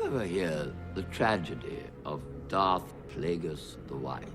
ever hear the tragedy of Darth Plagueis the Wise?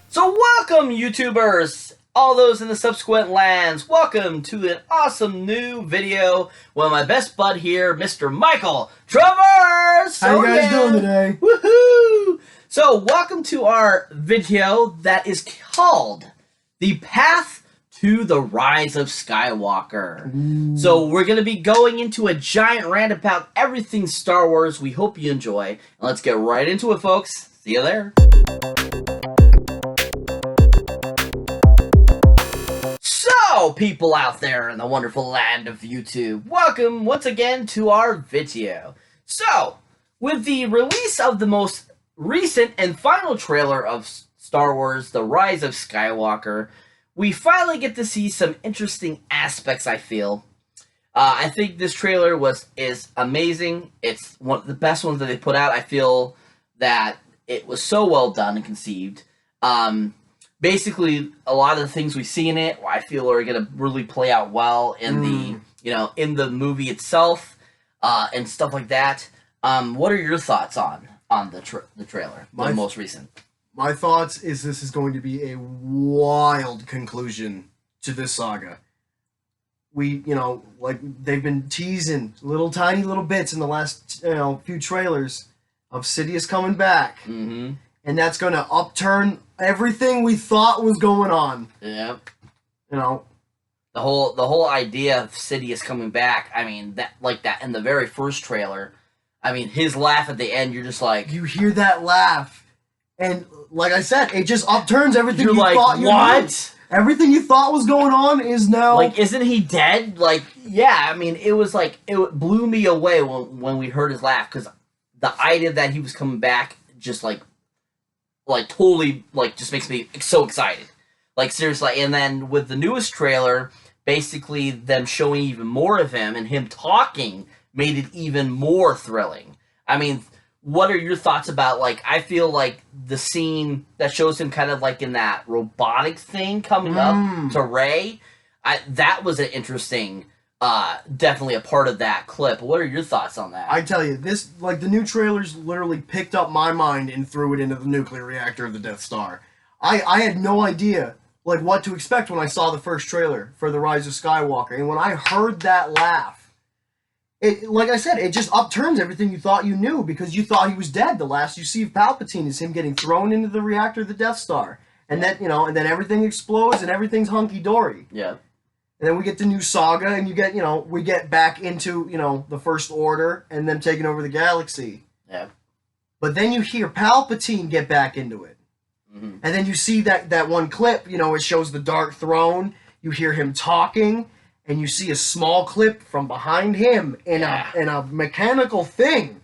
So welcome, YouTubers! All those in the subsequent lands, welcome to an awesome new video with my best bud here, Mr. Michael Travers! How you guys doing today? Woohoo! So welcome to our video that is called The Path to the Rise of Skywalker. Ooh. So we're going to be going into a giant rant about everything Star Wars. We hope you enjoy. And let's get right into it, folks. See you there. So, people out there in the wonderful land of YouTube, welcome once again to our video. So, with the release of the most recent and final trailer of Star Wars, The Rise of Skywalker, we finally get to see some interesting aspects, I feel. I think this trailer is amazing. It's one of the best ones that they put out. I feel that it was so well done and conceived. Basically, a lot of the things we see in it, I feel, are going to really play out well in the movie itself, and stuff like that. What are your thoughts on the trailer, the most recent? My thoughts is this is going to be a wild conclusion to this saga. Like they've been teasing tiny little bits in the last few trailers of Sidious coming back. Mm-hmm. And that's going to upturn everything we thought was going on. Yep. The whole idea of Sidious coming back. I mean, that in the very first trailer. I mean, his laugh at the end. You're just like, you hear that laugh, and like I said, it just upturns everything you're you like, thought you what? knew. Everything you thought was going on is now like, isn't he dead? Like, yeah. I mean, it was like it blew me away when we heard his laugh, because the idea that he was coming back just like totally, just makes me so excited. Like, seriously. And then with the newest trailer, basically them showing even more of him and him talking made it even more thrilling. I mean, what are your thoughts about, I feel like the scene that shows him kind of like in that robotic thing coming up to Rey, that was an interesting, definitely a part of that clip. What are your thoughts on that? I tell you, this, the new trailers literally picked up my mind and threw it into the nuclear reactor of the Death Star. I had no idea, what to expect when I saw the first trailer for The Rise of Skywalker. And when I heard that laugh, it, like I said, it just upturns everything you thought you knew, because you thought he was dead. The last you see of Palpatine is him getting thrown into the reactor of the Death Star. And then, and then everything explodes and everything's hunky-dory. Yeah. And then we get the new saga, and we get back into, the First Order and them taking over the galaxy. Yeah. But then you hear Palpatine get back into it. Mm-hmm. And then you see that one clip, it shows the Dark Throne. You hear him talking, and you see a small clip from behind him in a mechanical thing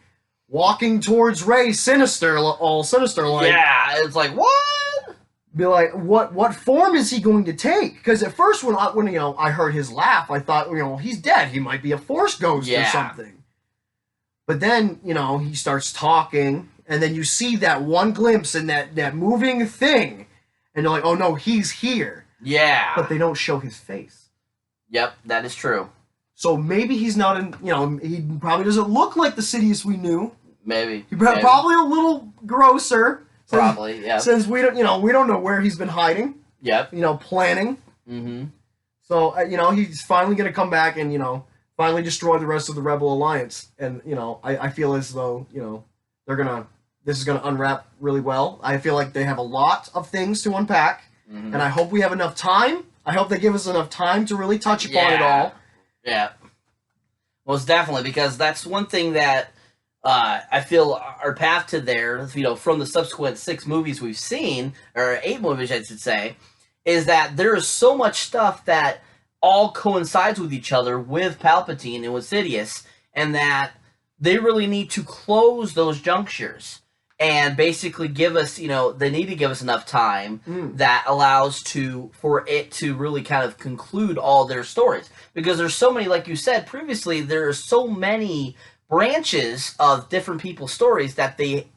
walking towards Rey, all sinister like. Yeah, it's like, what? Be like, what form is he going to take? Because at first, when I heard his laugh, I thought, he's dead. He might be a Force ghost or something. But then, he starts talking, and then you see that one glimpse in that moving thing, and you're like, oh no, he's here. Yeah. But they don't show his face. Yep, that is true. So maybe he's not in. He probably doesn't look like the Sidious we knew. Maybe. He's probably a little grosser. Probably, yeah. Since we don't know where he's been hiding. Yep. Planning. Mm-hmm. So he's finally gonna come back and finally destroy the rest of the Rebel Alliance. And I feel as though this is gonna unwrap really well. I feel like they have a lot of things to unpack, and I hope we have enough time. I hope they give us enough time to really touch upon it all. Yeah. Most definitely, because that's one thing that I feel our path to there, from the subsequent 6 movies we've seen, or 8 movies, I should say, is that there is so much stuff that all coincides with each other with Palpatine and with Sidious, and that they really need to close those junctures and basically give us, they need to give us enough time that allows for it to really kind of conclude all their stories. Because there's so many, like you said previously, there are so many branches of different people's stories that they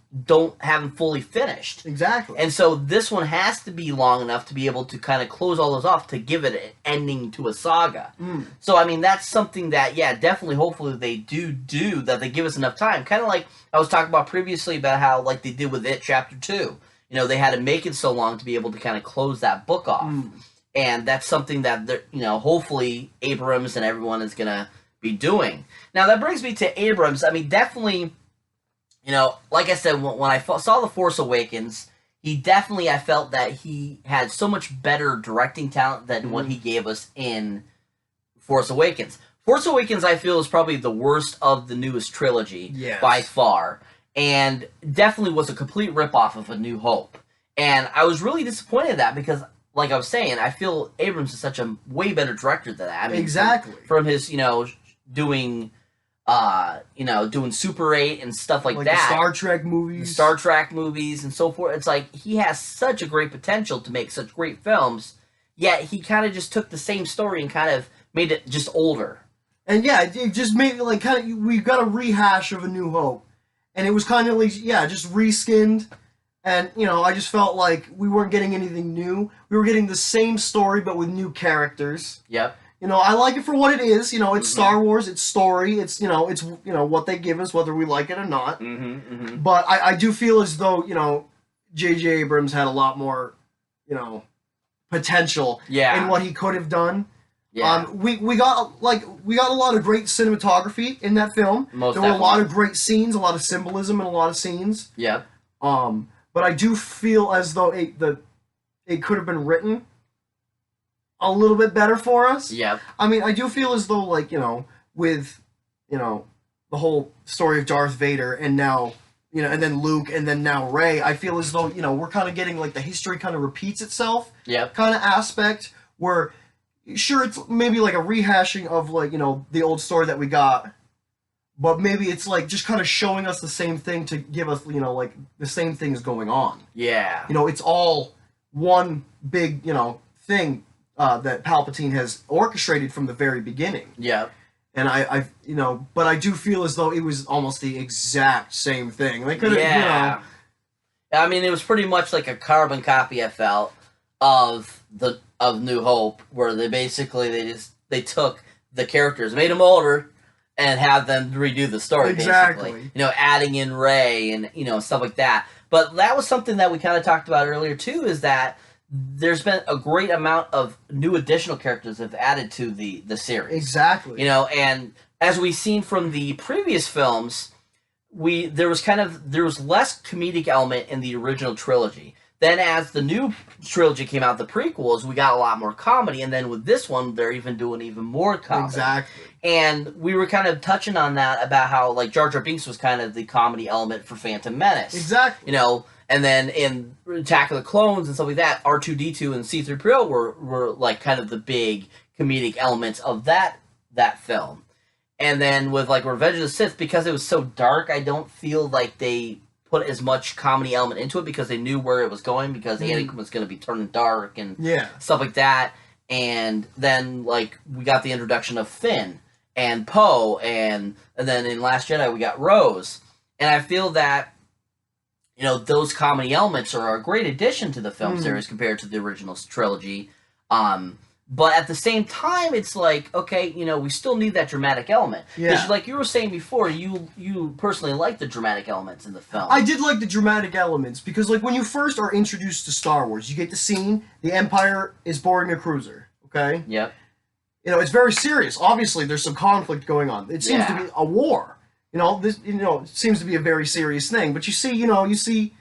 haven't fully finished. Exactly. And so this one has to be long enough to be able to kind of close all those off to give it an ending to a saga. So, I mean, that's something that, definitely, hopefully they do, that they give us enough time. Kind of like I was talking about previously about how, like they did with It Chapter 2. They had to make it so long to be able to kind of close that book off. And that's something that, hopefully Abrams and everyone is going to be doing. Now, that brings me to Abrams. I mean, definitely... like I said, when I saw The Force Awakens, I felt that he had so much better directing talent than what he gave us in Force Awakens. Force Awakens, I feel, is probably the worst of the newest trilogy by far, and definitely was a complete ripoff of A New Hope. And I was really disappointed in that because, like I was saying, I feel Abrams is such a way better director than that. I mean, exactly. From his, doing Super 8 and stuff like that. The Star Trek movies. The Star Trek movies and so forth. It's like, he has such a great potential to make such great films, yet he kind of just took the same story and kind of made it just older. And it just made, like, we got a rehash of A New Hope. And it was kind of like, just reskinned. And, I just felt like we weren't getting anything new. We were getting the same story, but with new characters. Yep. I like it for what it is. It's Star Wars, it's story, it's what they give us, whether we like it or not. But I do feel as though, J.J. Abrams had a lot more, potential in what he could have done. Yeah. We got a lot of great cinematography in that film. There were a lot of great scenes, a lot of symbolism in a lot of scenes. Yeah. But I do feel as though it could have been written a little bit better for us. Yeah. I mean, I do feel as though, like, with, the whole story of Darth Vader and now, and then Luke and then now Rey, I feel as though, we're kind of getting, like, the history kind of repeats itself kind of aspect where, sure, it's maybe like a rehashing of, like, the old story that we got, but maybe it's, like, just kind of showing us the same thing to give us, like, the same things going on. Yeah. It's all one big, thing that Palpatine has orchestrated from the very beginning. Yeah. And but I do feel as though it was almost the exact same thing. They could have, I mean, it was pretty much like a carbon copy, I felt, of New Hope, where they took the characters, made them older, and have them redo the story, basically. Adding in Rey and, stuff like that. But that was something that we kind of talked about earlier, too, is that there's been a great amount of new additional characters that have added to the series. Exactly. And as we've seen from the previous films, there was less comedic element in the original trilogy. Then as the new trilogy came out, the prequels, we got a lot more comedy, and then with this one, they're even doing even more comedy. Exactly. And we were kind of touching on that about how, like, Jar Jar Binks was kind of the comedy element for Phantom Menace. Exactly. And then in Attack of the Clones and stuff like that, R2-D2 and C-3PO were like kind of the big comedic elements of that film. And then with like Revenge of the Sith, because it was so dark, I don't feel like they put as much comedy element into it because they knew where it was going, because Anakin was going to be turning dark and stuff like that. And then like we got the introduction of Finn and Poe, and then in Last Jedi we got Rose. And I feel that those comedy elements are a great addition to the film series compared to the original trilogy. But at the same time, it's like, okay, we still need that dramatic element. Because like you were saying before, you personally like the dramatic elements in the film. I did like the dramatic elements, because like when you first are introduced to Star Wars, you get the scene, the Empire is boarding a cruiser, okay? Yep. It's very serious. Obviously, there's some conflict going on. It seems to be a war. This it seems to be a very serious thing. But you see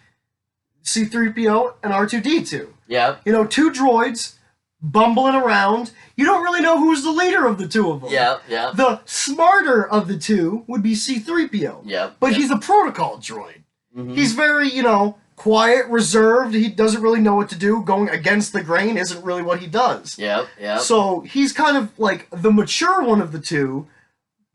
C-3PO and R2-D2. Yep. Two droids bumbling around. You don't really know who's the leader of the two of them. Yep, yep. The smarter of the two would be C-3PO. Yep. But he's a protocol droid. Mm-hmm. He's very, quiet, reserved. He doesn't really know what to do. Going against the grain isn't really what he does. Yep, yep. So he's kind of like the mature one of the two,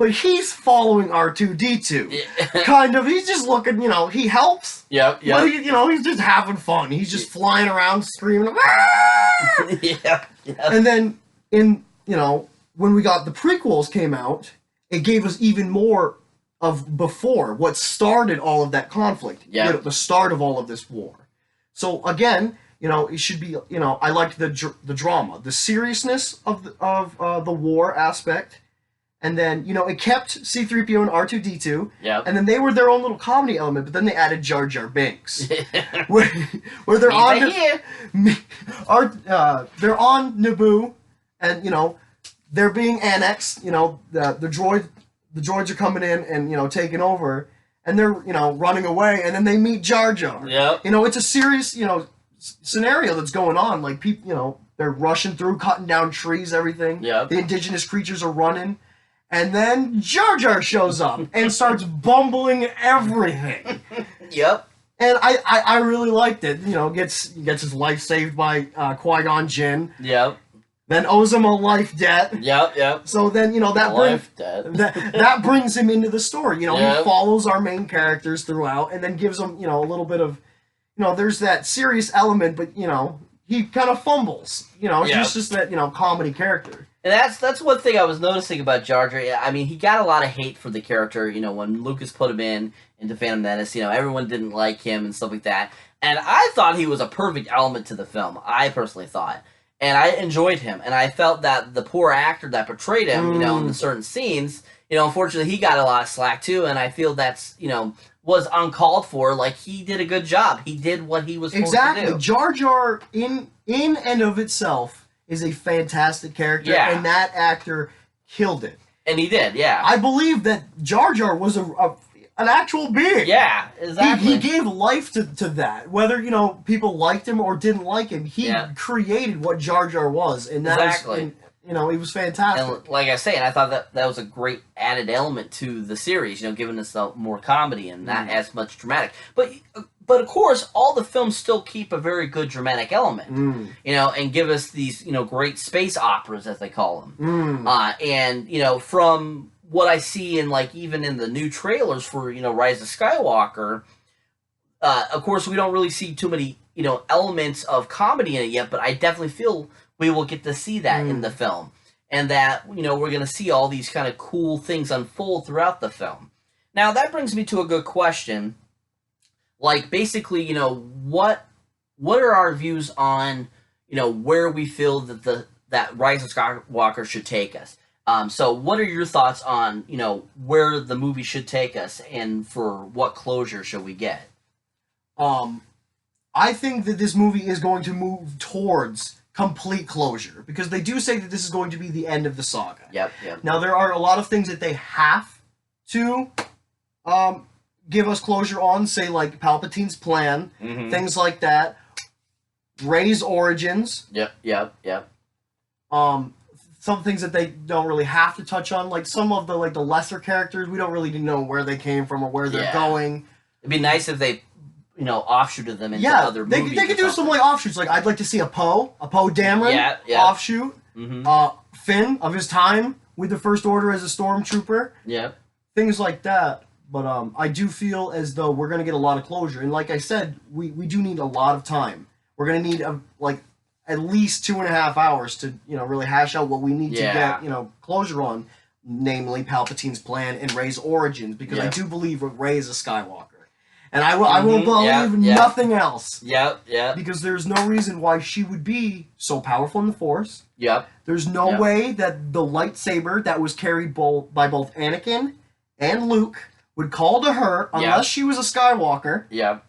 but he's following R2-D2. Yeah. Kind of. He's just looking, he helps. Yep. But he's just having fun. He's just flying around screaming. "Ah!" Yeah. And then when we got the prequels came out, it gave us even more of before what started all of that conflict. Yeah. The start of all of this war. So again, it should be, I liked the drama, the seriousness of the war aspect. And then, it kept C-3PO and R2-D2. Yep. And then they were their own little comedy element, but then they added Jar Jar Binks. where they're they're on Naboo, and, they're being annexed. The droids are coming in and, taking over. And they're, running away, and then they meet Jar Jar. Yep. It's a serious, scenario that's going on. Like, people, they're rushing through, cutting down trees, everything. Yep. The indigenous creatures are running. And then Jar Jar shows up and starts bumbling everything. Yep. And I really liked it. Gets his life saved by Qui-Gon Jinn. Yep. Then owes him a life debt. Yep. So then that brings him into the story. He follows our main characters throughout, and then gives them a little bit of there's that serious element, but he kind of fumbles. He's just that comedy character. And that's one thing I was noticing about Jar Jar. I mean, he got a lot of hate for the character, when Lucas put him into Phantom Menace, everyone didn't like him and stuff like that. And I thought he was a perfect element to the film. I personally thought. And I enjoyed him. And I felt that the poor actor that portrayed him, in the certain scenes, unfortunately he got a lot of slack too. And I feel that's, was uncalled for. Like, he did a good job. He did what he was supposed to do. Jar Jar, in and of itself, is a fantastic character, and that actor killed it. And he did, yeah. I believe that Jar Jar was an actual being. Yeah, exactly. He gave life to that. Whether, people liked him or didn't like him, he created what Jar Jar was. And that exactly. he was fantastic. And like I say, and I thought that was a great added element to the series, giving us more comedy and not as much dramatic. But of course, all the films still keep a very good dramatic element, and give us these, great space operas, as they call them. And, from what I see in, even in the new trailers for, Rise of Skywalker, of course, we don't really see too many, elements of comedy in it yet, but I definitely feel we will get to see that in the film. And that, we're going to see all these kind of cool things unfold throughout the film. Now, that brings me to a good question. Basically, what are our views on, where we feel that Rise of Skywalker should take us? So what are your thoughts on, where the movie should take us and for what closure should we get? I think that this movie is going to move towards complete closure, because they do say that this is going to be the end of the saga. Yep. Now, there are a lot of things that they have to give us closure on, say, like Palpatine's plan, things like that. Rey's origins. Yep. Some things that they don't really have to touch on, like some of the the lesser characters, we don't really know where they came from or where they're going. It'd be nice if they, offshooted them into other movies. They could do some offshoots. Like, I'd like to see a Poe Dameron offshoot. Finn of his time with the First Order as a stormtrooper. Yep. Things like that. But I do feel as though we're going to get a lot of closure. And like I said, we do need a lot of time. We're going to need at least 2.5 hours to really hash out what we need to get closure on, namely Palpatine's plan and Rey's origins, because I do believe Rey is a Skywalker. And I will believe nothing else. Yep. Because there's no reason why she would be so powerful in the Force. Yep. There's no way that the lightsaber that was carried by both Anakin and Luke would call to her unless she was a Skywalker. Yep.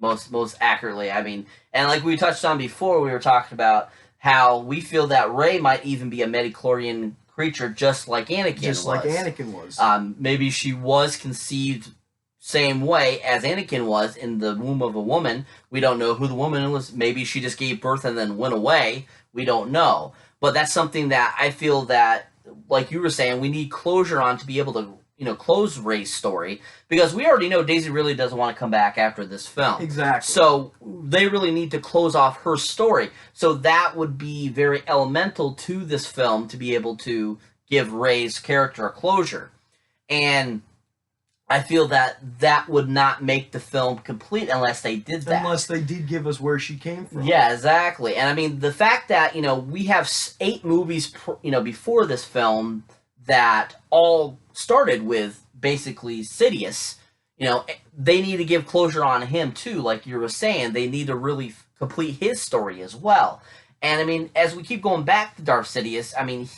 Most accurately, I mean, and like we touched on before, we were talking about how we feel that Rey might even be a midichlorian creature, just like Anakin was. Maybe she was conceived same way as Anakin was in the womb of a woman. We don't know who the woman was. Maybe she just gave birth and then went away. We don't know. But that's something that I feel that, like you were saying, we need closure on to be able to, close Rey's story, because we already know Daisy really doesn't want to come back after this film. Exactly. So they really need to close off her story. So that would be very elemental to this film to be able to give Rey's character a closure. And I feel that that would not make the film complete unless they did that. Unless they did give us where she came from. Yeah, exactly. And I mean, the fact that, we have 8 movies, before this film that all started with basically Sidious, they need to give closure on him too. Like you were saying, they need to really complete his story as well. And I mean, as we keep going back to Darth Sidious, I mean,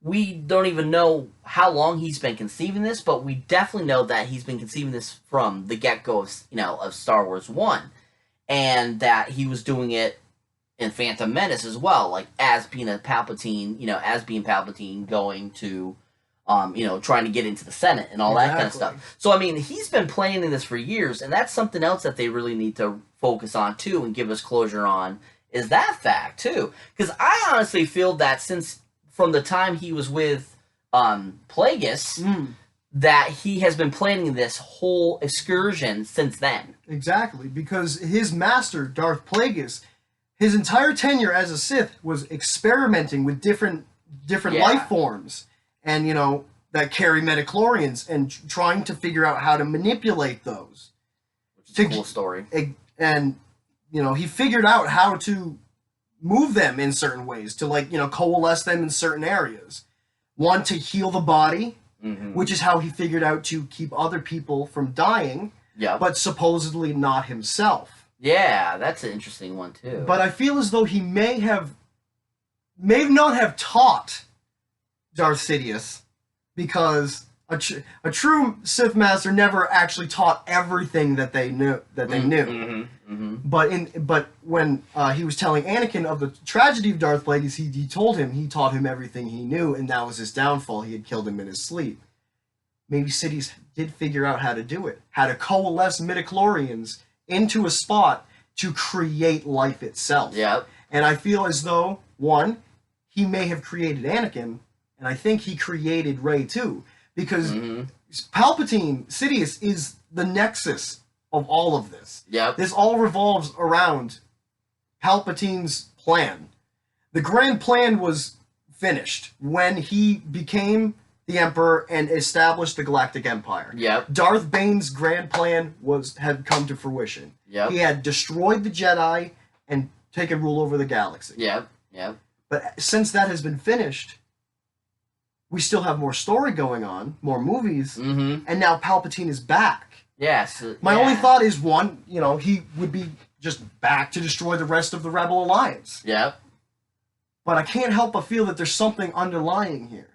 we don't even know how long he's been conceiving this, but we definitely know that he's been conceiving this from the get-go of Star Wars 1. And that he was doing it in Phantom Menace as well, like as being a Palpatine, going to, trying to get into the Senate and all that kind of stuff. So, I mean, he's been planning this for years, and that's something else that they really need to focus on, too, and give us closure on, is that fact, too. Because I honestly feel that since from the time he was with Plagueis, that he has been planning this whole excursion since then. Exactly, because his master, Darth Plagueis, his entire tenure as a Sith was experimenting with different life forms, and that carry midichlorians, and trying to figure out how to manipulate those. Which is a cool story. And he figured out how to move them in certain ways, to coalesce them in certain areas. One, to heal the body, which is how he figured out to keep other people from dying, but supposedly not himself. Yeah, that's an interesting one too. But I feel as though he may not have taught Darth Sidious, because a true Sith master never actually taught everything that they knew. But when he was telling Anakin of the tragedy of Darth Plagueis, he taught him everything he knew, and that was his downfall. He had killed him in his sleep. Maybe Sidious did figure out how to do it, how to coalesce midichlorians into a spot to create life itself. Yep. And I feel as though, one, he may have created Anakin, and I think he created Rey too. Because Palpatine, Sidious, is the nexus of all of this. Yep. This all revolves around Palpatine's plan. The grand plan was finished when he became the Emperor and established the Galactic Empire. Yep. Darth Bane's grand plan had come to fruition. Yep. He had destroyed the Jedi and taken rule over the galaxy. Yep. Yep. But since that has been finished, we still have more story going on, more movies, and now Palpatine is back. Yes. My only thought is, one, he would be just back to destroy the rest of the Rebel Alliance. Yep. But I can't help but feel that there's something underlying here.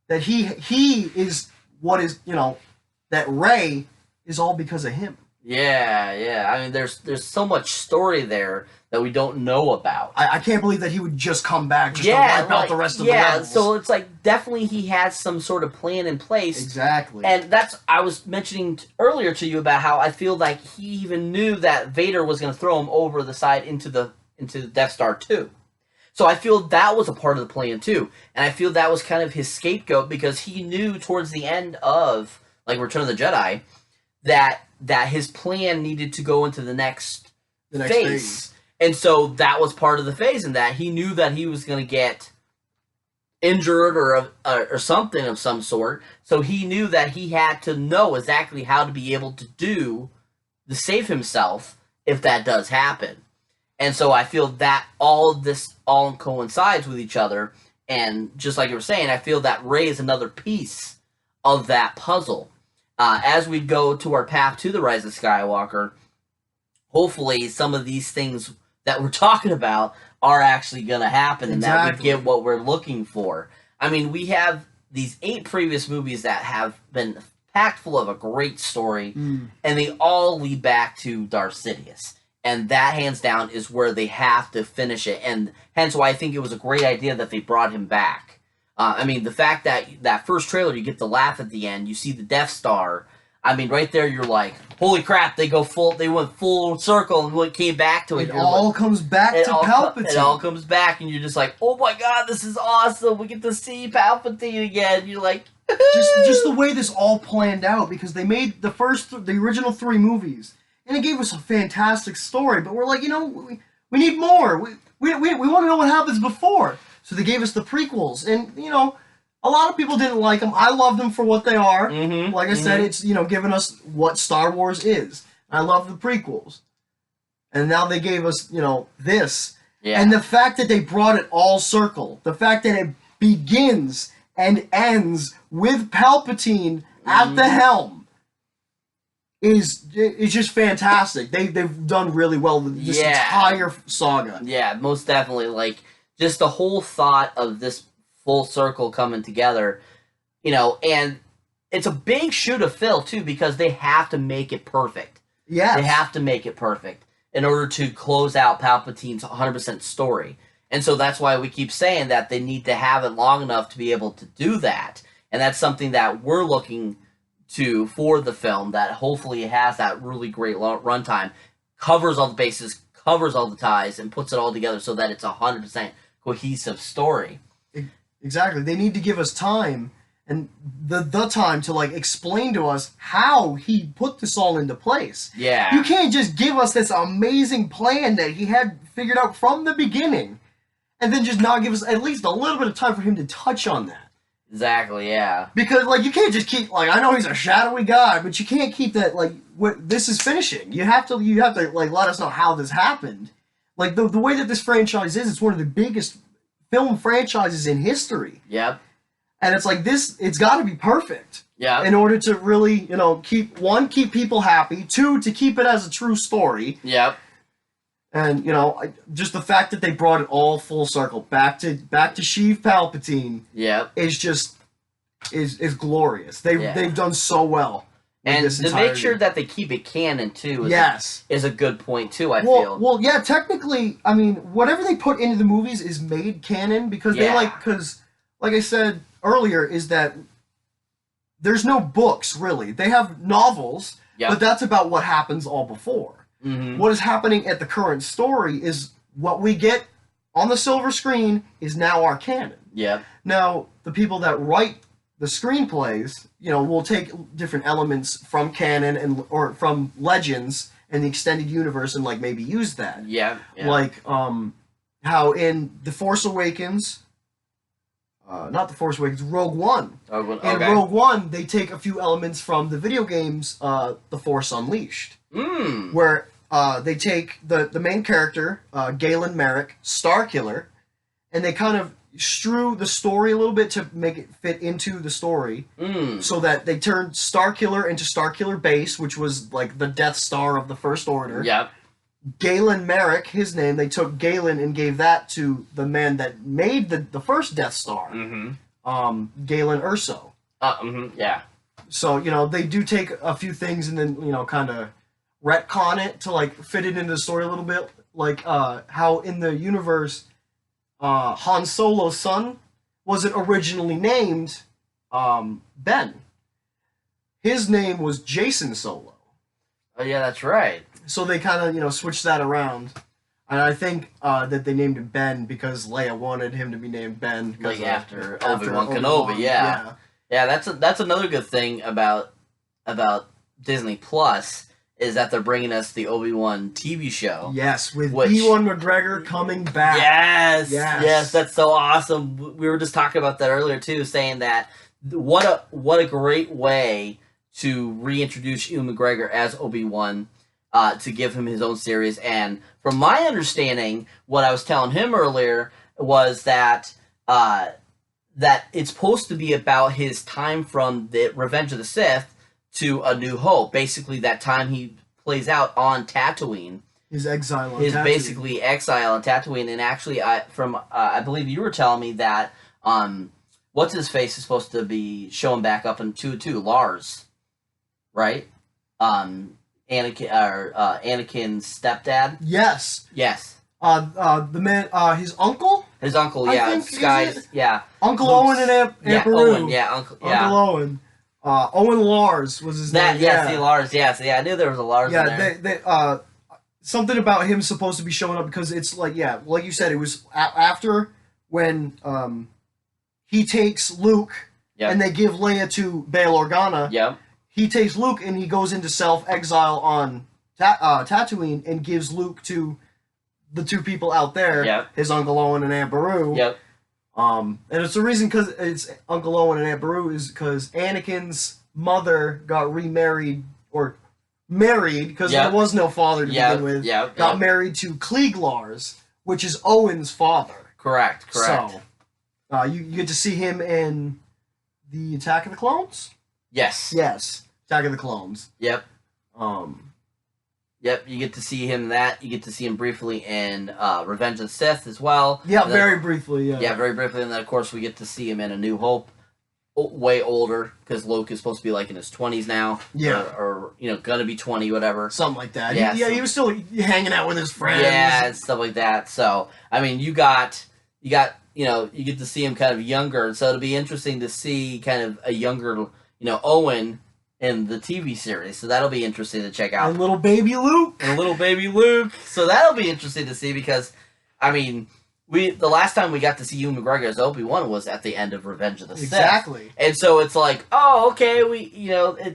That he is what is, that Rey is all because of him. Yeah. I mean, there's so much story there that we don't know about. I can't believe that he would just come back just to wipe out the rest of the rebels. So it's like, definitely he has some sort of plan in place. Exactly. And I was mentioning earlier to you about how I feel like he even knew that Vader was going to throw him over the side into the Death Star too. So I feel that was a part of the plan too. And I feel that was kind of his scapegoat, because he knew towards the end of like Return of the Jedi that his plan needed to go into the next phase. And so that was part of the phase, in that he knew that he was going to get injured or something of some sort. So he knew that he had to know exactly how to be able to save himself if that does happen. And so I feel that all of this all coincides with each other. And just like you were saying, I feel that Rey is another piece of that puzzle. As we go to our path to the Rise of Skywalker, hopefully some of these things that we're talking about are actually going to happen, and that we get what we're looking for. I mean, we have these 8 previous movies that have been packed full of a great story, and they all lead back to Darth Sidious. And that, hands down, is where they have to finish it, and hence why I think it was a great idea that they brought him back. I mean, the fact that first trailer, you get the laugh at the end, you see the Death Star. I mean, right there, you're like, holy crap, they went full circle and came back to it. It all comes back to Palpatine. It all comes back, and you're just like, oh my god, this is awesome. We get to see Palpatine again. You're like, just the way this all planned out, because they made the original 3 movies, and it gave us a fantastic story, but we're like, we need more. We want to know what happens before. So they gave us the prequels, and, A lot of people didn't like them. I love them for what they are. Mm-hmm. Like I said, it's, giving us what Star Wars is. I love the prequels. And now they gave us, this. Yeah. And the fact that they brought it all circle, the fact that it begins and ends with Palpatine at the helm is just fantastic. They've done really well with this entire saga. Yeah, most definitely. Like, just the whole thought of this full circle coming together, and it's a big shoe to fill, too, because they have to make it perfect. Yeah. They have to make it perfect in order to close out Palpatine's 100% story. And so that's why we keep saying that they need to have it long enough to be able to do that. And that's something that we're looking to for the film, that hopefully has that really great runtime, covers all the bases, covers all the ties, and puts it all together so that it's a 100% cohesive story. Exactly. They need to give us time, and the time to explain to us how he put this all into place. Yeah. You can't just give us this amazing plan that he had figured out from the beginning, and then just not give us at least a little bit of time for him to touch on that. Exactly, yeah. Because, you can't just keep, I know he's a shadowy guy, but you can't keep that, what this is finishing. You have to, let us know how this happened. The way that this franchise is, it's one of the biggest film franchises in history. Yep. And it's it's got to be perfect. Yeah. In order to really, keep people happy. 2, to keep it as a true story. Yep. And just the fact that they brought it all full circle back to Sheev Palpatine. Yep. Is just is glorious. They've done so well. And to make sure that they keep it canon too. Is a good point too. I feel. Well, yeah. Technically, I mean, whatever they put into the movies is made canon because because like I said earlier, is that there's no books really. They have novels, but that's about what happens all before. Mm-hmm. What is happening at the current story is what we get on the silver screen is now our canon. Yep. Now, the people that write the screenplays, will take different elements from canon or from legends and the extended universe and maybe use that. Yeah. How in The Force Awakens, not The Force Awakens, Rogue One. In Rogue One, they take a few elements from the video games, The Force Unleashed. Where they take the main character, Galen Merrick, Starkiller, and they kind of strew the story a little bit to make it fit into the story, so that they turned Starkiller into Starkiller Base, which was the Death Star of the First Order. Yep. Galen Merrick, his name, they took Galen and gave that to the man that made the first Death Star, Galen Erso. Yeah. So, they do take a few things and then, kind of retcon it to, fit it into the story a little bit. How in the universe, Han Solo's son wasn't originally named Ben. His name was Jason Solo. Oh, yeah, that's right. So they kind of, switched that around. And I think that they named him Ben because Leia wanted him to be named Ben. After Obi-Wan Kenobi, yeah. Yeah, that's another good thing about Disney Plus, is that they're bringing us the Obi-Wan TV show. Yes, with Ewan McGregor coming back. Yes, that's so awesome. We were just talking about that earlier too, saying that what a great way to reintroduce Ewan McGregor as Obi-Wan, to give him his own series. And from my understanding, what I was telling him earlier was that that it's supposed to be about his time from the Revenge of the Sith to A New Hope. Basically, that time he plays out on Tatooine. His exile on His Tatooine. basically exile on Tatooine. And actually, I believe you were telling me that what's-his-face is supposed to be showing back up in 2 too, Lars. Right? Anakin's stepdad? Yes. Yes. The man, his uncle? His uncle, I yeah. think, Sky's, yeah. Uncle Luke's, Owen and Aunt yeah, Peru. Owen, yeah. Uncle Owen. Owen Lars was his name. Yeah, see, Lars, yeah. So, yeah, I knew there was a Lars in there. They something about him supposed to be showing up because it's like you said, it was after when he takes Luke and they give Leia to Bail Organa. Yep. He takes Luke and he goes into self-exile on Tatooine and gives Luke to the 2 people out there, his Uncle Owen and Aunt Beru. Yep. And it's the reason because it's Uncle Owen and Aunt Beru is because Anakin's mother got remarried or married because there was no father to begin with. Got married to Kleeglars, which is Owen's father. Correct. So, you get to see him in the Attack of the Clones. Yes. Attack of the Clones. Yep. You get to see him in that. You get to see him briefly in Revenge of the Sith as well. Yeah, very briefly. Yeah, very briefly, and then of course we get to see him in A New Hope. Way older, because Luke is supposed to be like in his 20s now. Yeah. Or gonna be 20, whatever. Something like that. Yeah, he was still hanging out with his friends. Yeah, and stuff like that. So, I mean, you get to see him kind of younger, and so it'll be interesting to see kind of a younger, Owen in the TV series. So that'll be interesting to check out. And little baby Luke. So that'll be interesting to see because, I mean, the last time we got to see Ewan McGregor as Obi-Wan was at the end of Revenge of the Sith. Exactly. And so it's like, oh, okay,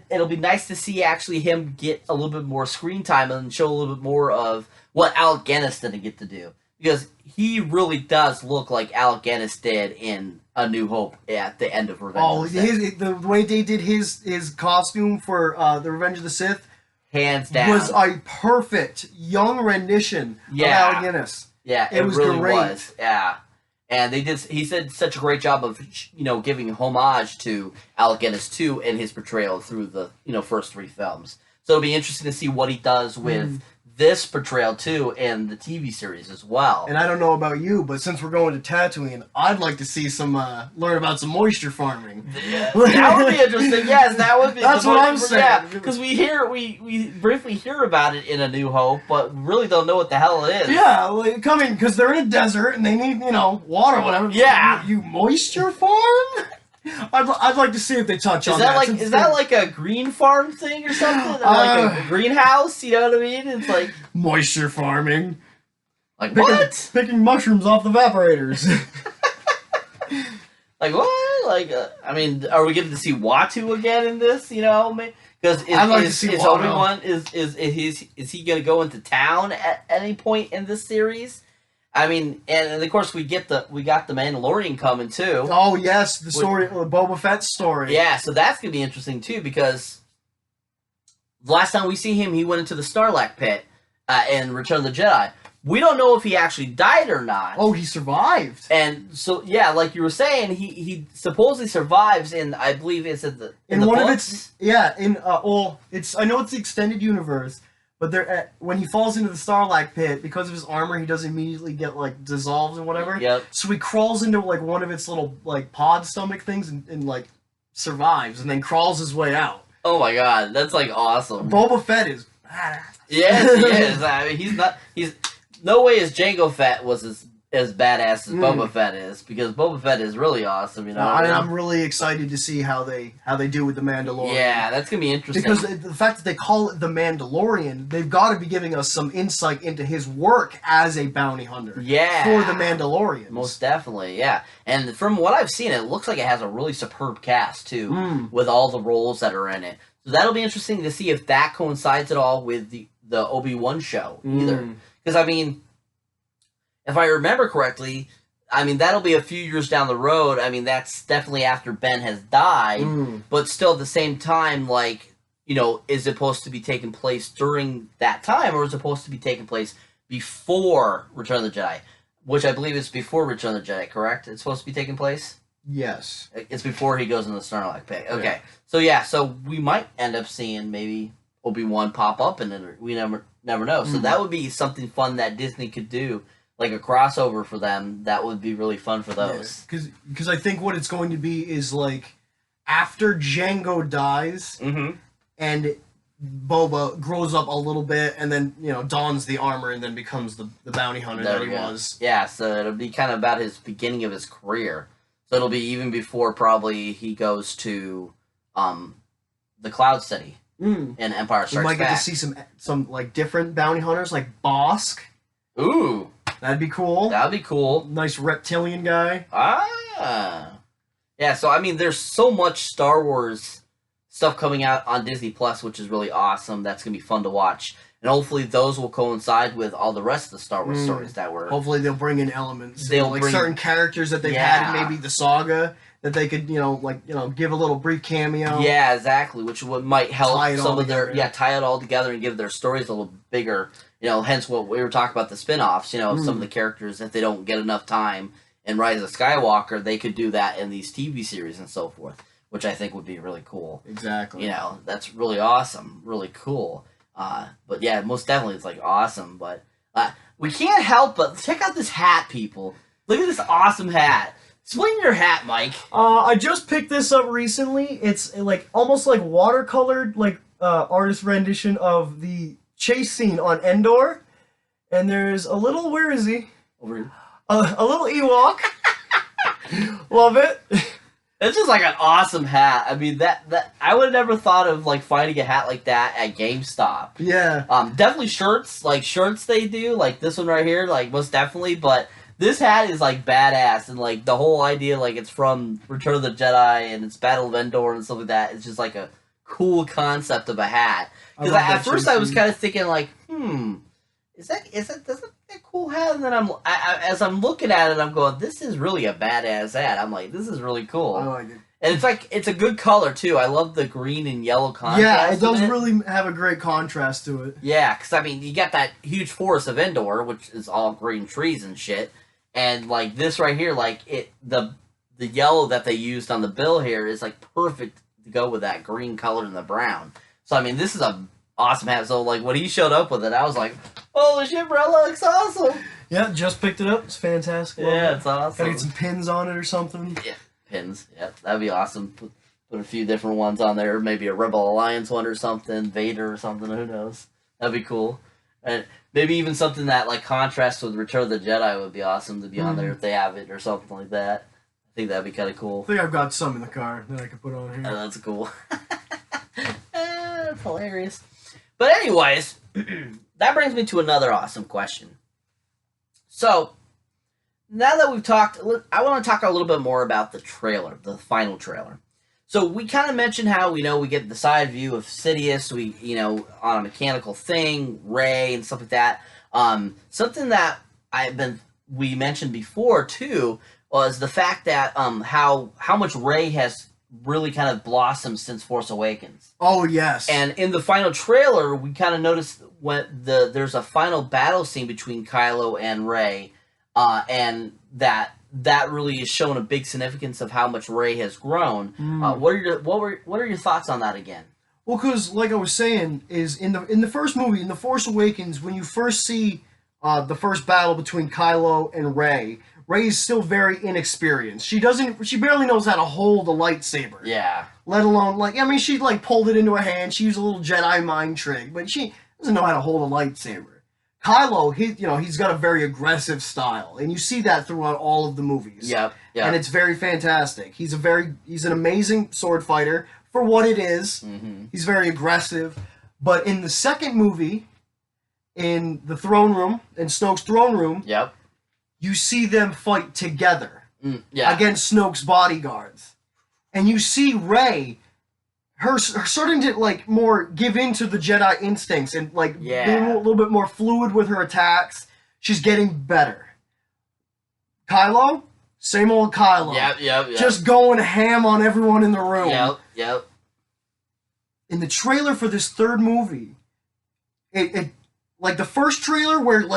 it'll be nice to see actually him get a little bit more screen time and show a little bit more of what Alec Guinness didn't get to do. Because he really does look like Alec Guinness did in A New Hope at the end of Revenge of the Sith. The way they did his costume for the Revenge of the Sith, hands down, was a perfect young rendition of Alec Guinness. Yeah, it was really great. Yeah, and he did such a great job of giving homage to Alec Guinness too in his portrayal through the first 3 films. So it'll be interesting to see what he does with this portrayal too in the TV series as well. And I don't know about you, but since we're going to Tatooine, I'd like to see learn about some moisture farming. That would be interesting. Yes, that would be. That's what I'm saying. Yeah, because we briefly hear about it in A New Hope, but really don't know what the hell it is. Yeah, because they're in a desert and they need water, or whatever. Yeah, you moisture farm. I'd like to see if they touch on that. Is that like a green farm thing or something? Like a greenhouse? You know what I mean? It's like moisture farming. Like what? Picking mushrooms off the evaporators. Like what? Like I mean, are we getting to see Watu again in this? Because I'd like to see Obi-Wan is he going to go into town at any point in this series? I mean, and of course we got the Mandalorian coming too. Oh yes, the story, the Boba Fett story. Yeah, so that's gonna be interesting too because the last time we see him, he went into the Sarlacc pit in Return of the Jedi. We don't know if he actually died or not. Oh, he survived. And so yeah, like you were saying, he supposedly survives in, I believe it's in the one books? of its I know it's the extended universe. But when he falls into the Sarlacc pit, because of his armor, he doesn't immediately get dissolved and whatever. Yep. So he crawls into one of its little pod stomach things and survives, and then crawls his way out. Oh my god, that's awesome. Boba Fett is badass. Yes, he is. I mean, he's no way as Jango Fett was as badass as Boba Fett is, because Boba Fett is really awesome, I'm really excited to see how they do with the Mandalorian. Yeah, that's gonna be interesting. Because the fact that they call it the Mandalorian, they've got to be giving us some insight into his work as a bounty hunter. Yeah. For the Mandalorians. Most definitely, yeah. And from what I've seen, it looks like it has a really superb cast too, with all the roles that are in it. So that'll be interesting to see if that coincides at all with the Obi-Wan show either. Because I mean, if I remember correctly, I mean, that'll be a few years down the road. I mean, that's definitely after Ben has died. But still, at the same time, is it supposed to be taking place during that time, or is it supposed to be taking place before Return of the Jedi? Which I believe is before Return of the Jedi, correct? It's supposed to be taking place? Yes. It's before he goes in the Sarlacc pit. Okay. Yeah. So we might end up seeing maybe Obi-Wan pop up, and then we never know. So that would be something fun that Disney could do. Like a crossover for them, that would be really fun for those. Because I think what it's going to be is after Jango dies, and Boba grows up a little bit, and then dons the armor, and then becomes the bounty hunter that he was. Yeah, so it'll be kind of about his beginning of his career. So it'll be even before probably he goes to the Cloud City in Empire Strikes Back. We might get to see some different bounty hunters, like Bosk. Ooh. That'd be cool. That'd be cool. Nice reptilian guy. Yeah, so I mean, there's so much Star Wars stuff coming out on Disney Plus, which is really awesome. That's going to be fun to watch. and hopefully those will coincide with all the rest of the Star Wars stories that were. Hopefully they'll bring in elements, They'll like bring certain characters that they've had in maybe the saga that they could, give a little brief cameo. Yeah, exactly. Which might help some of their tie it all together and give their stories a little bigger. Hence what we were talking about the spin-offs. Some of the characters, if they don't get enough time in Rise of Skywalker, they could do that in these TV series and so forth, which I think would be really cool. Exactly. That's really awesome, really cool. But yeah, most definitely it's like awesome. But we can't help but check out this hat, people. Look at this awesome hat. Explain your hat, Mike. I just picked this up recently. It's like almost like watercolored, like artist rendition of the chase scene on Endor. And there's a little, where is he? Over here. A little Ewok. Love it. It's just like an awesome hat. I mean, that I would have never thought of like finding a hat like that at GameStop. Yeah. Definitely shirts they do, like this one right here, like most definitely, but this hat is like badass, and like the whole idea, like it's from Return of the Jedi and it's Battle of Endor and stuff like that. It's just like a cool concept of a hat. Because at first I was kind of thinking like, is that a cool hat? And then as I'm looking at it, I'm going, this is really a badass hat. I'm like, this is really cool. I like it. And it's a good color too. I love the green and yellow contrast. Yeah, it does really have a great contrast to it. Yeah, because I mean, you got that huge forest of Endor, which is all green trees and shit. And like this right here, like the yellow that they used on the bill here is like perfect to go with that green color and the brown. So I mean, this is a awesome hat. So like when he showed up with it, I was like, holy shit, bro, that looks awesome. Yeah, just picked it up. It's fantastic. Yeah, it's awesome. Gotta get some pins on it or something. Yeah, pins. Yeah, that'd be awesome. Put a few different ones on there. Maybe a Rebel Alliance one or something. Vader or something. Who knows? That'd be cool. And maybe even something that like contrasts with Return of the Jedi would be awesome to be on there if they have it or something like that. I think that'd be kind of cool. I think I've got some in the car that I could put on here. Oh, that's cool. That's hilarious. But anyways, that brings me to another awesome question. So, now that we've talked, I want to talk a little bit more about the trailer, the final trailer. So we kind of mentioned how we get the side view of Sidious, on a mechanical thing, Rey and stuff like that. Something that we mentioned before too was the fact that how much Rey has really kind of blossomed since Force Awakens. Oh yes. And in the final trailer, we kind of noticed when there's a final battle scene between Kylo and Rey, and that really is showing a big significance of how much Rey has grown. What are your thoughts on that again? Well, because like I was saying, is in the first movie, in The Force Awakens, when you first see the first battle between Kylo and Rey, Rey is still very inexperienced. She barely knows how to hold a lightsaber. Yeah. Let alone she pulled it into her hand. She used a little Jedi mind trick, but she doesn't know how to hold a lightsaber. Kylo, he's got a very aggressive style, and you see that throughout all of the movies. Yep. And it's very fantastic. He's an amazing sword fighter for what it is. Mm-hmm. He's very aggressive. But in the second movie, in the throne room, in Snoke's throne room, yep, you see them fight together against Snoke's bodyguards. And you see Rey, her starting to more give into the Jedi instincts and being a little bit more fluid with her attacks. She's getting better. Kylo, same old Kylo. Yep. Just going ham on everyone in the room. Yep. In the trailer for this third movie, it like the first trailer where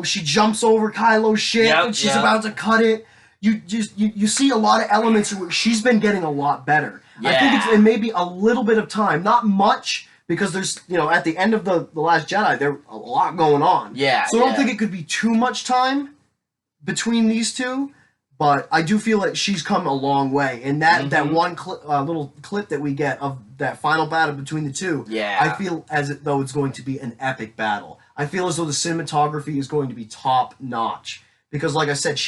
she jumps over Kylo's shit and she's about to cut it. You see a lot of elements where she's been getting a lot better. Yeah. I think it may be a little bit of time, not much, because there's at the end of the Last Jedi there's a lot going on. Yeah. So I don't think it could be too much time between these two, but I do feel like she's come a long way. And that one little clip that we get of that final battle between the two, I feel as though it's going to be an epic battle. I feel as though the cinematography is going to be top notch because, like I said,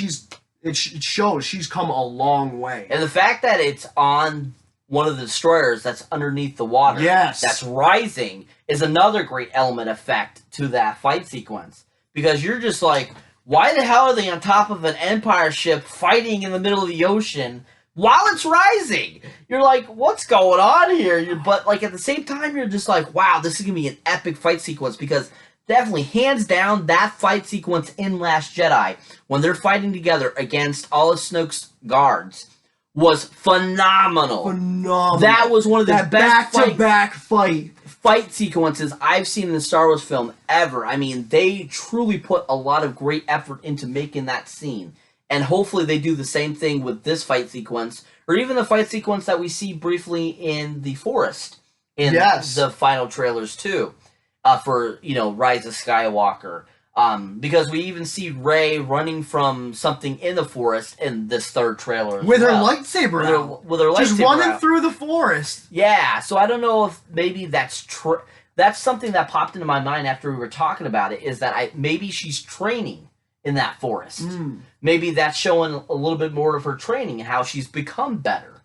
it shows she's come a long way. And the fact that it's on one of the destroyers that's underneath the water, that's rising, is another great element effect to that fight sequence. Because you're just like, why the hell are they on top of an Empire ship fighting in the middle of the ocean while it's rising. You're like, what's going on here? But like at the same time, you're just like, wow, this is gonna be an epic fight sequence, because definitely, hands down, that fight sequence in Last Jedi when they're fighting together against all of Snoke's guards was phenomenal. Phenomenal. That was one of the best back-to-back fight sequences I've seen in the Star Wars film ever. I mean, they truly put a lot of great effort into making that scene. And hopefully they do the same thing with this fight sequence, or even the fight sequence that we see briefly in the forest in the final trailers too, for, you know, Rise of Skywalker. Because we even see Rey running from something in the forest in this third trailer with her lightsaber out. With her lightsaber just running out. through the forest. Yeah, so I don't know if maybe that's that's something that popped into my mind after we were talking about it, is that maybe she's training in that forest. Maybe that's showing a little bit more of her training and how she's become better.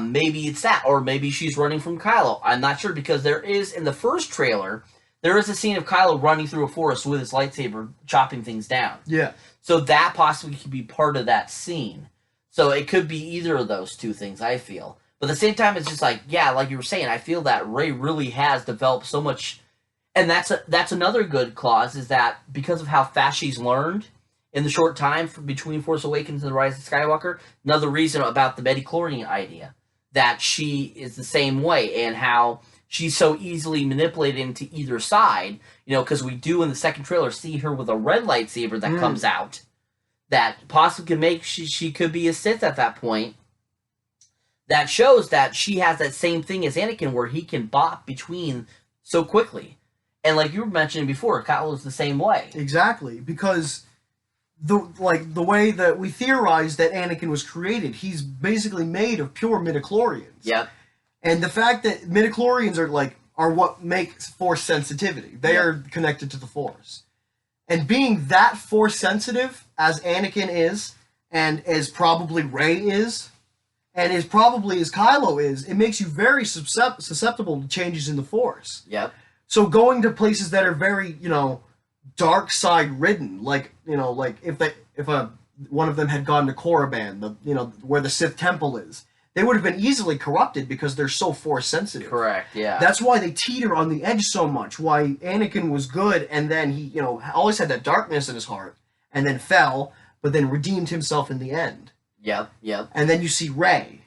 Maybe it's that, or maybe she's running from Kylo. I'm not sure, because there is, in the first trailer, there is a scene of Kylo running through a forest with his lightsaber, chopping things down. Yeah. So that possibly could be part of that scene. So it could be either of those two things, I feel. But at the same time, it's just like, yeah, like you were saying, I feel that Rey really has developed so much. And that's another good clause, is that because of how fast she's learned in the short time between Force Awakens and The Rise of Skywalker, another reason about the Midi-chlorian idea, that she is the same way, and how she's so easily manipulated into either side, you know, because we do in the second trailer see her with a red lightsaber that comes out that possibly could make she could be a Sith at that point. That shows that she has that same thing as Anakin, where he can bop between so quickly. And like you were mentioning before, Kylo's the same way. Exactly, because the way that we theorized that Anakin was created, he's basically made of pure midichlorians. Yep. And the fact that midichlorians are what makes Force sensitivity. They are connected to the Force. And being that Force sensitive as Anakin is, and as probably Rey is, and as probably as Kylo is, it makes you very susceptible to changes in the Force. Yep. So going to places that are very, you know, dark side ridden, like, you know, like if one of them had gone to Korriban, where the Sith temple is, they would have been easily corrupted because they're so Force sensitive. Correct, yeah. That's why they teeter on the edge so much. Why Anakin was good, and then he, you know, always had that darkness in his heart, and then fell, but then redeemed himself in the end. Yep, yep. And then you see Rey,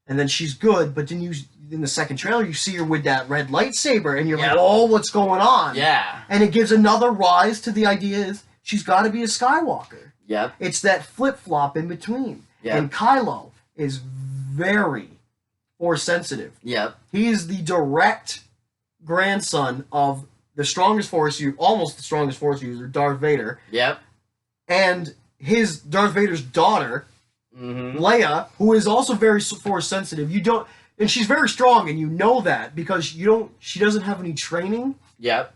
and then she's good, but then in the second trailer, you see her with that red lightsaber, and you're like, oh, what's going on? Yeah. And it gives another rise to the idea is she's got to be a Skywalker. Yep. It's that flip-flop in between. Yep. And Kylo is very Force sensitive. Yep. He is the direct grandson of the strongest Force user, almost the strongest Force user, Darth Vader. Yep. And his Darth Vader's daughter, Leia, who is also very Force sensitive. And she's very strong, and you know that because she doesn't have any training. Yep.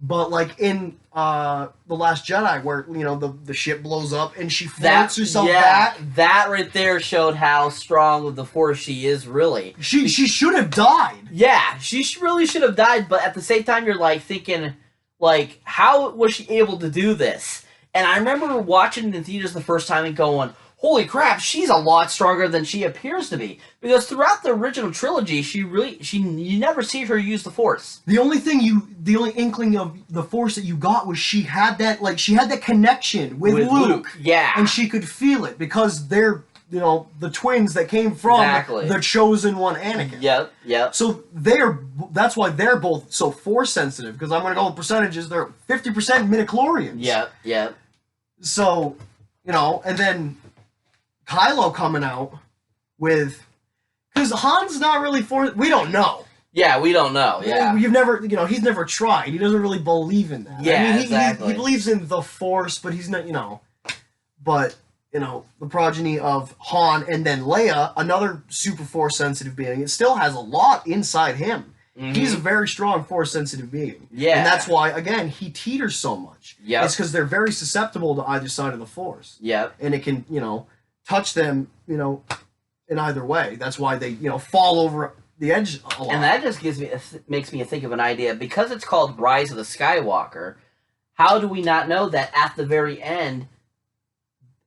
But like in The Last Jedi, where, you know, the ship blows up and she floats herself back. That right there showed how strong of the Force she is, really. She should have died. Yeah, she really should have died, but at the same time, you're like thinking, like, how was she able to do this? And I remember watching it in theaters the first time and going, holy crap, she's a lot stronger than she appears to be. Because throughout the original trilogy, you never see her use the Force. The only inkling of the Force that you got was she had that connection with Luke. Yeah. And she could feel it because they're, you know, the twins that came from the chosen one, Anakin. Yep, yep. So that's why they're both so Force sensitive, because I'm going to go with percentages, they're 50% midichlorians. Yep, yep. So, you know, and then Kylo coming out with, because Han's not really we don't know. Yeah, we don't know. Yeah, he's never tried. He doesn't really believe in that. Yeah, I mean, exactly. He believes in the Force, but he's not, you know. But, you know, the progeny of Han and then Leia, another super Force sensitive being, it still has a lot inside him. He's a very strong Force sensitive being. Yeah, and that's why, again, he teeters so much. Yeah, it's because they're very susceptible to either side of the Force. Yeah, and it can, you know, touch them, you know, in either way. That's why they, you know, fall over the edge a lot. And that just makes me think of an idea. Because it's called Rise of the Skywalker, how do we not know that at the very end,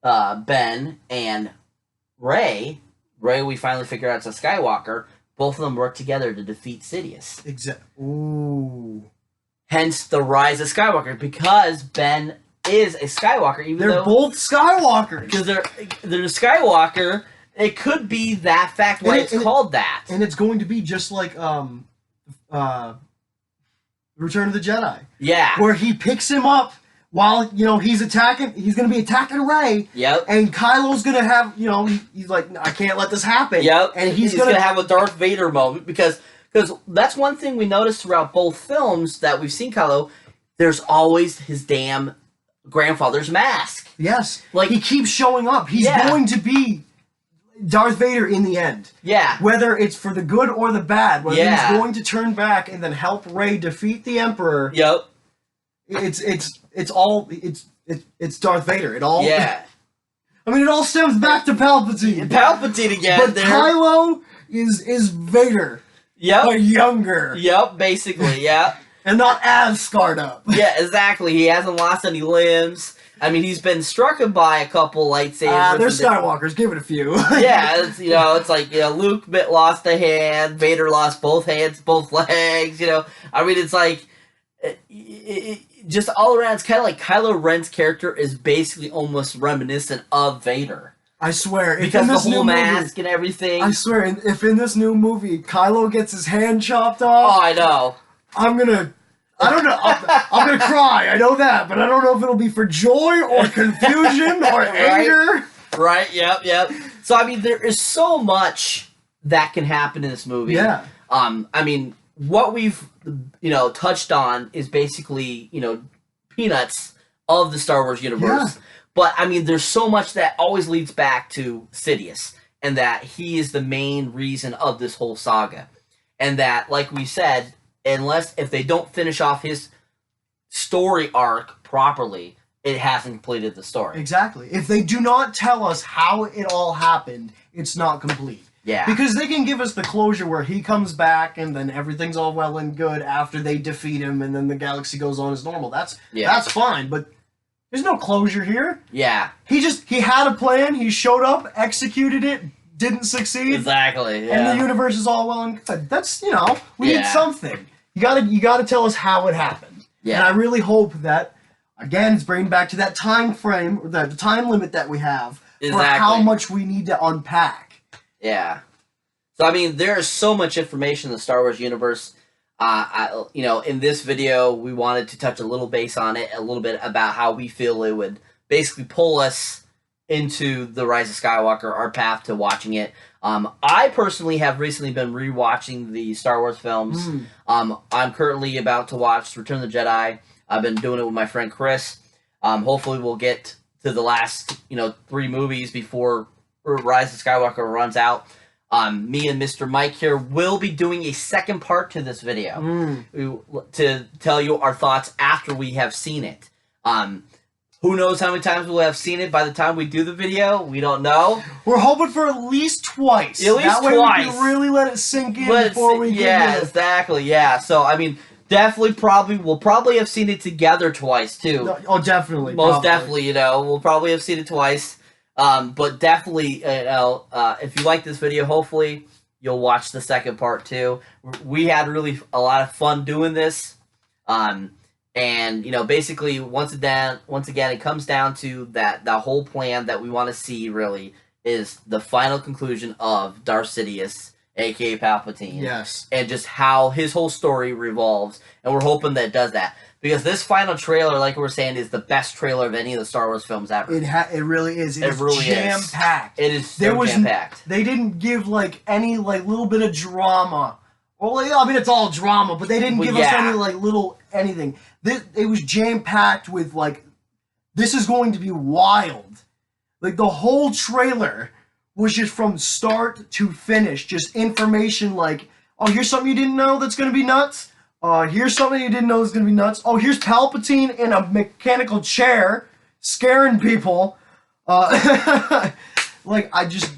Ben and Rey Rey, we finally figure out it's a Skywalker. Both of them work together to defeat Sidious. Ooh. Hence the rise of Skywalker, because Ben is a Skywalker, even They're both Skywalkers. Because they're a Skywalker. It could be that fact why it's called that. And it's going to be just like Return of the Jedi. Yeah. Where he picks him up while, he's attacking. He's going to be attacking Rey. Yep. And Kylo's going to have, he's like, I can't let this happen. Yep. And he's going to have a Darth Vader moment because that's one thing we noticed throughout both films that we've seen Kylo. There's always his damn grandfather's mask. Yes. Like, he keeps showing up. He's going to be Darth Vader in the end. Yeah. Whether it's for the good or the bad. Whether he's going to turn back and then help Rey defeat the Emperor. Yep. It's Darth Vader. It all. Yeah. I mean, it all stems back to Palpatine. Palpatine again. But Kylo is Vader. Yep. But younger. Yep, basically, yeah. And not as scarred up. Yeah, exactly. He hasn't lost any limbs. I mean, he's been struck by a couple lightsabers. They're Skywalkers. Give it a few. Yeah, it's like, Luke lost a hand, Vader lost both hands, both legs, I mean, it's like, just all around, it's kind of like Kylo Ren's character is basically almost reminiscent of Vader. I swear. Because the whole mask and everything. I swear, if in this new movie, Kylo gets his hand chopped off... Oh, I know. I don't know. I'm gonna cry. I know that, but I don't know if it'll be for joy or confusion or anger. Right. Yep. So I mean, there is so much that can happen in this movie. Yeah. I mean, what we've touched on is basically peanuts of the Star Wars universe. Yeah. But I mean, there's so much that always leads back to Sidious, and that he is the main reason of this whole saga, and that, like we said, if they don't finish off his story arc properly, it hasn't completed the story. Exactly. If they do not tell us how it all happened, it's not complete. Yeah. Because they can give us the closure where he comes back and then everything's all well and good after they defeat him and then the galaxy goes on as normal. That's fine, but there's no closure here. Yeah. He had a plan, he showed up, executed it, didn't succeed. Exactly, yeah. And the universe is all well and good. That's, we need something. You gotta tell us how it happened. Yeah. And I really hope that, again, it's bringing back to that time frame, or the time limit that we have for how much we need to unpack. Yeah. So, I mean, there's so much information in the Star Wars universe. In this video, we wanted to touch a little base on it, a little bit about how we feel it would basically pull us into the Rise of Skywalker, our path to watching it. I personally have recently been rewatching the Star Wars films. I'm currently about to watch Return of the Jedi. I've been doing it with my friend Chris. Hopefully we'll get to the last, 3 movies before Rise of Skywalker runs out. Me and Mr. Mike here will be doing a second part to this video to tell you our thoughts after we have seen it. Who knows how many times we'll have seen it by the time we do the video? We don't know. We're hoping for at least twice. At least that way twice. We can really let it sink in before we get it. Exactly. Yeah. So I mean, we'll probably have seen it together twice too. No, oh, definitely. Most definitely. We'll probably have seen it twice. But definitely, if you like this video, hopefully you'll watch the second part too. We had a lot of fun doing this. And basically, once again, it comes down to that the whole plan that we want to see really is the final conclusion of Darth Sidious, aka Palpatine. Yes. And just how his whole story revolves, and we're hoping that it does that. Because this final trailer, like we were saying, is the best trailer of any of the Star Wars films ever. It really is. It really jam-packed. It is so jam-packed. They didn't give any little bit of drama. Well, I mean, it's all drama, but they didn't give us any little anything. It was jam-packed with this is going to be wild. The whole trailer was just from start to finish, just information oh, here's something you didn't know that's going to be nuts. Here's something you didn't know that's going to be nuts. Oh, here's Palpatine in a mechanical chair scaring people.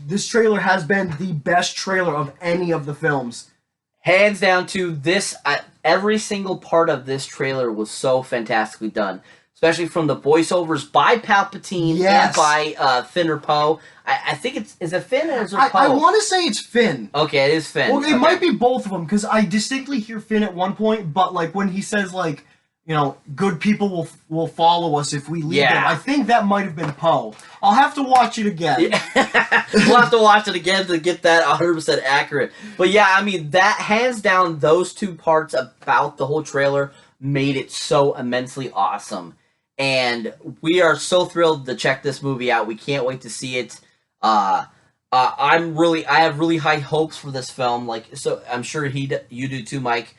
This trailer has been the best trailer of any of the films. Hands down to this, every single part of this trailer was so fantastically done. especially from the voiceovers by Palpatine and by Finn or Poe. I think is it Finn or is it Poe? I want to say it's Finn. Okay, it is Finn. Well, it might be both of them, because I distinctly hear Finn at one point, but like when he says like, you know, good people will follow us if we lead them. I think that might have been Poe. I'll have to watch it again. Yeah. We'll have to watch it again to get that 100% accurate. But yeah, I mean, that hands down, those two parts about the whole trailer made it so immensely awesome. And we are so thrilled to check this movie out. We can't wait to see it. I have really high hopes for this film. Like, so I'm sure you do too, Mike.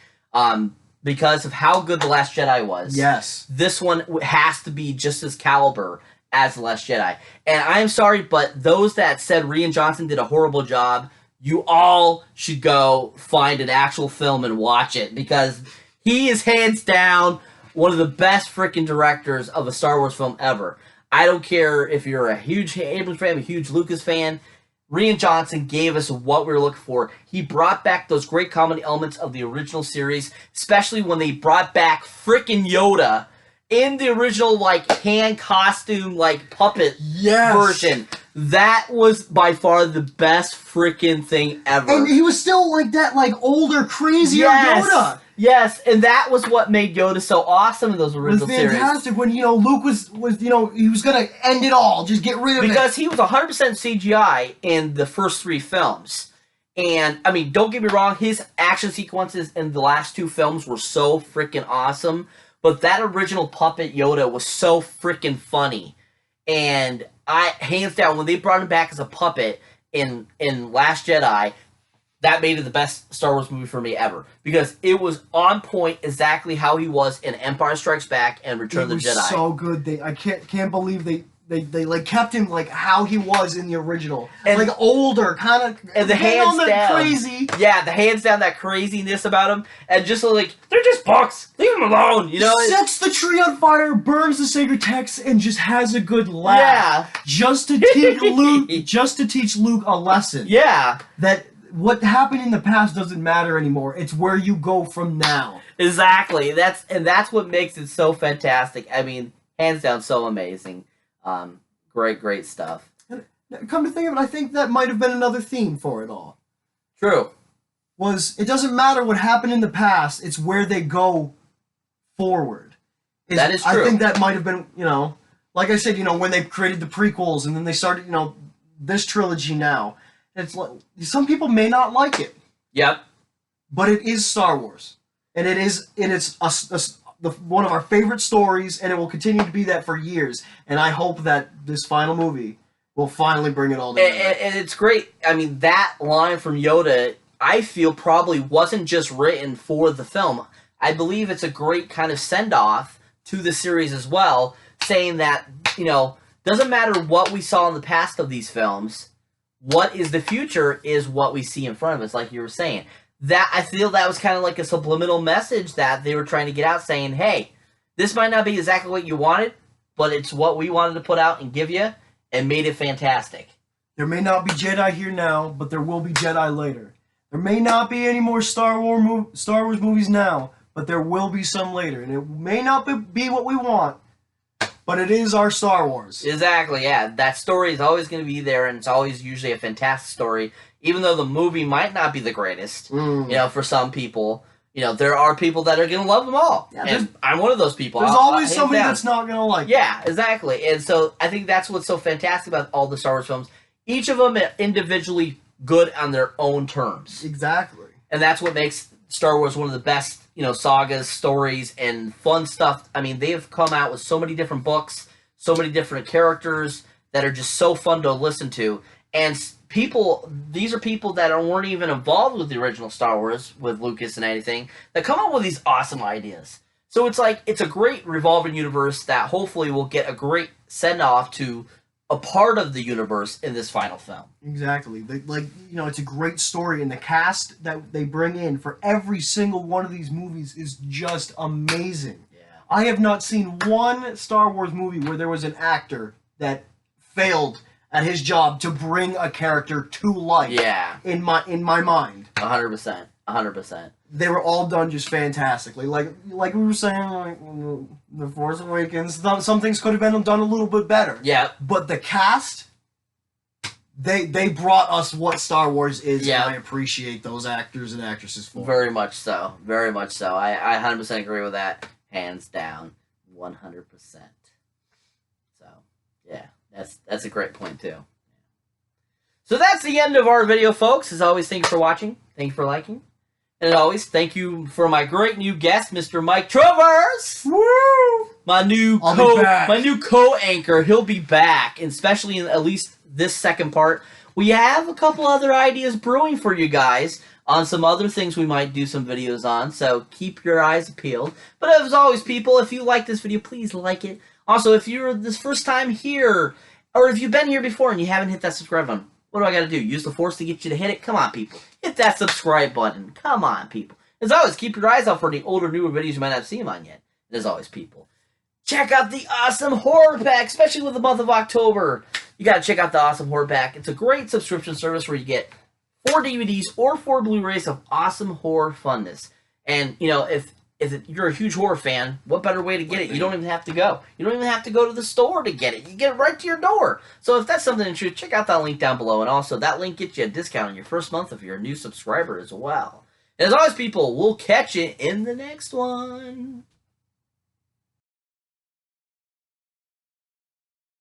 Because of how good The Last Jedi was. Yes. This one has to be just as caliber as The Last Jedi. And I'm sorry, but those that said Rian Johnson did a horrible job, you all should go find an actual film and watch it. Because he is hands down one of the best freaking directors of a Star Wars film ever. I don't care if you're a huge Abrams fan, a huge Lucas fan. Rian Johnson gave us what we were looking for. He brought back those great comedy elements of the original series, especially when they brought back frickin' Yoda in the original, like, hand costume, like, puppet version. That was by far the best frickin' thing ever. And he was still like that, like, older, crazier Yoda. Yes, and that was what made Yoda so awesome in those original series. It was fantastic when, you know, Luke was you know, he was going to end it all, just get rid of it. Because he was 100% CGI in the first 3 films. And, I mean, don't get me wrong, his action sequences in the last 2 films were so freaking awesome. But that original puppet Yoda was so freaking funny. And hands down, when they brought him back as a puppet in Last Jedi, that made it the best Star Wars movie for me ever. Because it was on point exactly how he was in Empire Strikes Back and Return of the Jedi. It was so good. I can't believe they like kept him like how he was in the original. And, like older, kind of, and the hands down crazy. Yeah, the hands down, that craziness about him, and just like, they're just books. Leave them alone, you know? Sets the tree on fire, burns the sacred text, and just has a good laugh. Yeah. Just to teach Luke a lesson. Yeah. That what happened in the past doesn't matter anymore. It's where you go from now. Exactly. That's what makes it so fantastic. I mean, hands down, so amazing. Great stuff. Come to think of it, I think that might have been another theme for it all. True. It doesn't matter what happened in the past, it's where they go forward. That is true. I think that might have been, you know, like I said, you know, when they created the prequels and then they started, you know, this trilogy now. It's like, some people may not like it. Yep. But it is Star Wars. And it's one of our favorite stories, and it will continue to be that for years. And I hope that this final movie will finally bring it all together. And it's great. I mean, that line from Yoda, I feel probably wasn't just written for the film. I believe it's a great kind of send-off to the series as well, saying that, you know, doesn't matter what we saw in the past of these films, what is the future is what we see in front of us, like you were saying. That I feel that was kind of like a subliminal message that they were trying to get out, saying, hey, this might not be exactly what you wanted, but it's what we wanted to put out and give you, and made it fantastic. There may not be Jedi here now, but there will be Jedi later. There may not be any more Star Wars movies now, but there will be some later. And it may not be what we want, but it is our Star Wars. Exactly, yeah. That story is always going to be there, and it's always usually a fantastic story. Even though the movie might not be the greatest, you know, for some people, you know, there are people that are going to love them all. Yeah, and I'm one of those people. There's always somebody that's not going to like it. Yeah, exactly. And so I think that's what's so fantastic about all the Star Wars films. Each of them are individually good on their own terms. Exactly. And that's what makes Star Wars one of the best, you know, sagas, stories, and fun stuff. I mean, they've come out with so many different books, so many different characters that are just so fun to listen to. And these are people that weren't even involved with the original Star Wars, with Lucas and anything, that come up with these awesome ideas. So it's like, it's a great revolving universe that hopefully will get a great send-off to a part of the universe in this final film. Exactly. It's a great story, and the cast that they bring in for every single one of these movies is just amazing. Yeah. I have not seen one Star Wars movie where there was an actor that failed at his job to bring a character to life. Yeah. In my mind. 100%. 100%. They were all done just fantastically. Like we were saying, like The Force Awakens, some things could have been done a little bit better. Yeah. But the cast, they brought us what Star Wars is, Yeah. and I appreciate those actors and actresses for it. Very much so. Very much so. I 100% agree with that. Hands down. 100%. So, yeah. That's a great point, too. So that's the end of our video, folks. As always, thank you for watching. Thank you for liking. And as always, thank you for my great new guest, Mr. Mike Travers. Woo! My new co-anchor. He'll be back, and especially in at least this second part. We have a couple other ideas brewing for you guys on some other things we might do some videos on, so keep your eyes peeled. But as always, people, if you like this video, please like it. Also, if you're this first time here, or if you've been here before and you haven't hit that subscribe button, what do I got to do? Use the Force to get you to hit it? Come on, people. Hit that subscribe button. Come on, people. As always, keep your eyes out for any older, newer videos you might not have seen on yet. And as always, people, check out the awesome horror pack, especially with the month of October. You got to check out the awesome horror pack. It's a great subscription service where you get 4 DVDs or 4 Blu-rays of awesome horror funness. And, you know, if you're a huge horror fan, what better way to get it? You don't even have to go. You don't even have to go to the store to get it. You get it right to your door. So if that's something that you check out that link down below. And also, that link gets you a discount on your first month if you're a new subscriber as well. And as always, people, we'll catch you in the next one.